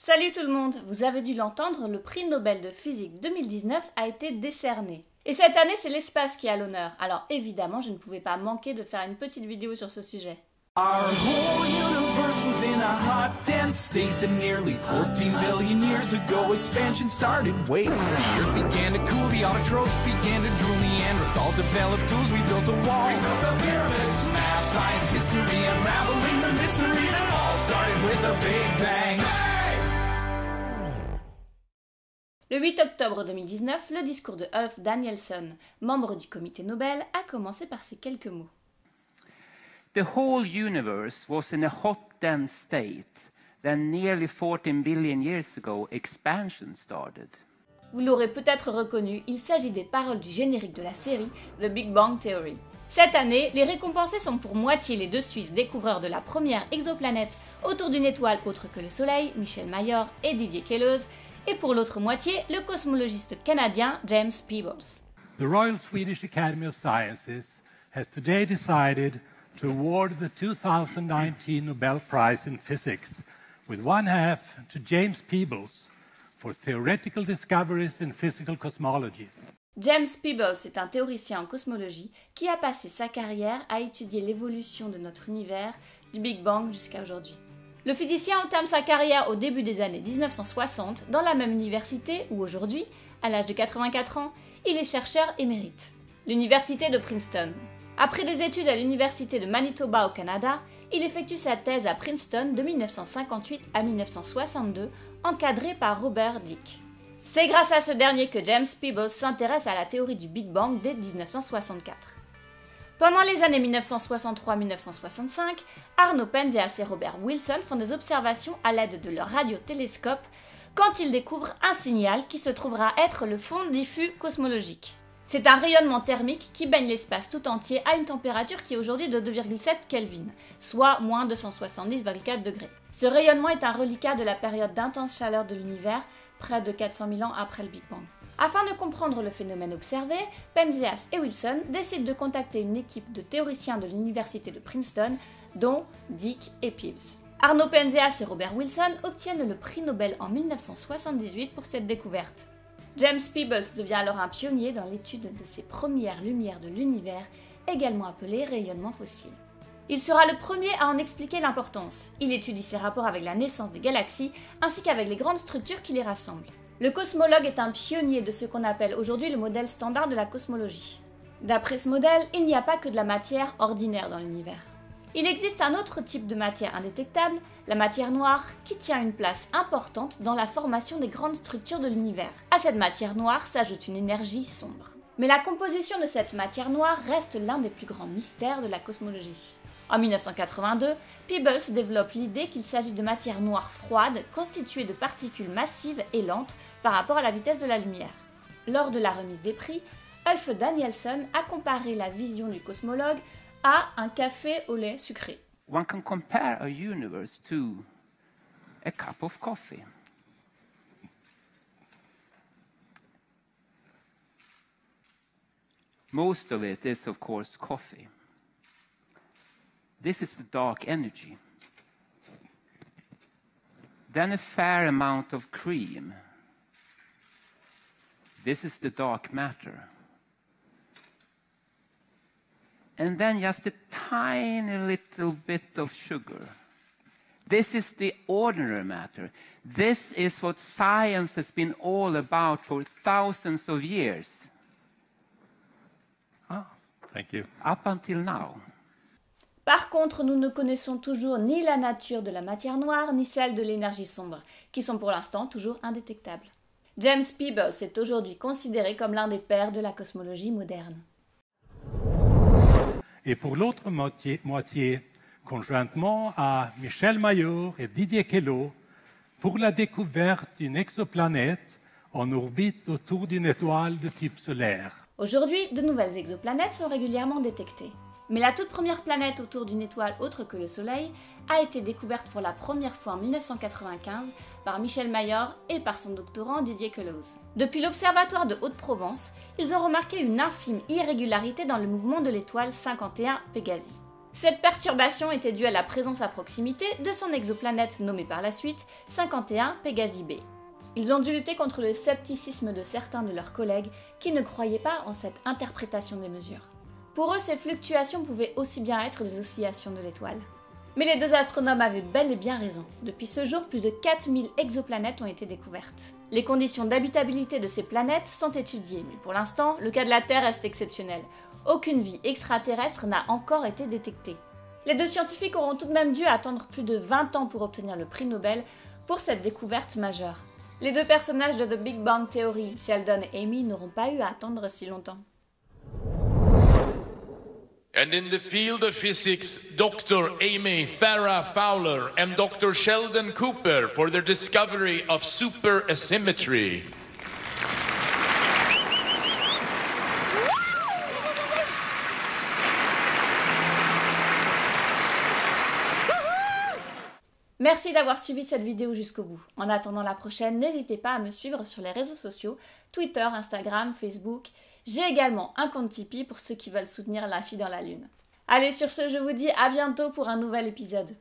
Salut tout le monde, vous avez dû l'entendre, le prix Nobel de physique 2019 a été décerné. Et cette année, c'est l'espace qui est à l'honneur. Alors évidemment, je ne pouvais pas manquer de faire une petite vidéo sur ce sujet. Our whole universe was in a hot, dense state that nearly 14 billion years ago expansion started. Wait, the earth began to cool, the autotrophs began to drool, Neanderthals developed tools, we built a wall. We built the pyramids, math, science, history, unraveling the mystery that all started with a big bang. Le 8 octobre 2019, le discours de Ulf Danielsson, membre du comité Nobel, a commencé par ces quelques mots. The whole universe was in a hot, dense state. Then nearly 14 billion years ago, expansion started. Vous l'aurez peut-être reconnu, il s'agit des paroles du générique de la série The Big Bang Theory. Cette année, les récompensés sont pour moitié les deux Suisses découvreurs de la première exoplanète autour d'une étoile autre que le Soleil, Michel Mayor et Didier Queloz, et pour l'autre moitié, le cosmologiste canadien James Peebles. The Royal Swedish Academy of Sciences has today decided to award the 2019 Nobel Prize in Physics, with one half to James Peebles for theoretical discoveries in physical cosmology. James Peebles est un théoricien en cosmologie qui a passé sa carrière à étudier l'évolution de notre univers du Big Bang jusqu'à aujourd'hui. Le physicien entame sa carrière au début des années 1960 dans la même université où aujourd'hui, à l'âge de 84 ans, il est chercheur émérite, l'université de Princeton. Après des études à l'université de Manitoba au Canada, il effectue sa thèse à Princeton de 1958 à 1962, encadrée par Robert Dicke. C'est grâce à ce dernier que James Peebles s'intéresse à la théorie du Big Bang dès 1964. Pendant les années 1963-1965, Arno Penzias et Robert Wilson font des observations à l'aide de leur radiotélescope quand ils découvrent un signal qui se trouvera être le fond diffus cosmologique. C'est un rayonnement thermique qui baigne l'espace tout entier à une température qui est aujourd'hui de 2,7 Kelvin, soit moins 270,4 degrés. Ce rayonnement est un reliquat de la période d'intense chaleur de l'univers, près de 400 000 ans après le Big Bang. Afin de comprendre le phénomène observé, Penzias et Wilson décident de contacter une équipe de théoriciens de l'université de Princeton, dont Dicke et Peebles. Arno Penzias et Robert Wilson obtiennent le prix Nobel en 1978 pour cette découverte. James Peebles devient alors un pionnier dans l'étude de ces premières lumières de l'univers, également appelées rayonnements fossiles. Il sera le premier à en expliquer l'importance. Il étudie ses rapports avec la naissance des galaxies, ainsi qu'avec les grandes structures qui les rassemblent. Le cosmologue est un pionnier de ce qu'on appelle aujourd'hui le modèle standard de la cosmologie. D'après ce modèle, il n'y a pas que de la matière ordinaire dans l'univers. Il existe un autre type de matière indétectable, la matière noire, qui tient une place importante dans la formation des grandes structures de l'univers. À cette matière noire s'ajoute une énergie sombre. Mais la composition de cette matière noire reste l'un des plus grands mystères de la cosmologie. En 1982, Peebles développe l'idée qu'il s'agit de matière noire froide constituée de particules massives et lentes par rapport à la vitesse de la lumière. Lors de la remise des prix, Ulf Danielsson a comparé la vision du cosmologue à un café au lait sucré. One can compare a universe to a cup of coffee. Most of it is, of course, coffee. This is the dark energy. Then a fair amount of cream. This is the dark matter. And then just a tiny little bit of sugar. This is the ordinary matter. This is what science has been all about for thousands of years. Thank you. Up until now. Par contre, nous ne connaissons toujours ni la nature de la matière noire, ni celle de l'énergie sombre, qui sont pour l'instant toujours indétectables. James Peebles est aujourd'hui considéré comme l'un des pères de la cosmologie moderne. Et pour l'autre moitié, conjointement à Michel Mayor et Didier Queloz, pour la découverte d'une exoplanète en orbite autour d'une étoile de type solaire. Aujourd'hui, de nouvelles exoplanètes sont régulièrement détectées. Mais la toute première planète autour d'une étoile autre que le Soleil a été découverte pour la première fois en 1995 par Michel Mayor et par son doctorant Didier Queloz. Depuis l'Observatoire de Haute-Provence, ils ont remarqué une infime irrégularité dans le mouvement de l'étoile 51 Pégasi. Cette perturbation était due à la présence à proximité de son exoplanète nommée par la suite 51 Pégasi b. Ils ont dû lutter contre le scepticisme de certains de leurs collègues qui ne croyaient pas en cette interprétation des mesures. Pour eux, ces fluctuations pouvaient aussi bien être des oscillations de l'étoile. Mais les deux astronomes avaient bel et bien raison. Depuis ce jour, plus de 4000 exoplanètes ont été découvertes. Les conditions d'habitabilité de ces planètes sont étudiées, mais pour l'instant, le cas de la Terre reste exceptionnel. Aucune vie extraterrestre n'a encore été détectée. Les deux scientifiques auront tout de même dû attendre plus de 20 ans pour obtenir le prix Nobel pour cette découverte majeure. Les deux personnages de The Big Bang Theory, Sheldon et Amy, n'auront pas eu à attendre si longtemps. And in the field of physics, Dr. Amy Farrah Fowler and Dr. Sheldon Cooper for their discovery of superasymmetry. Merci d'avoir suivi cette vidéo jusqu'au bout. En attendant la prochaine, n'hésitez pas à me suivre sur les réseaux sociaux, Twitter, Instagram, Facebook. J'ai également un compte Tipeee pour ceux qui veulent soutenir La Fille dans la Lune. Allez, sur ce, je vous dis à bientôt pour un nouvel épisode.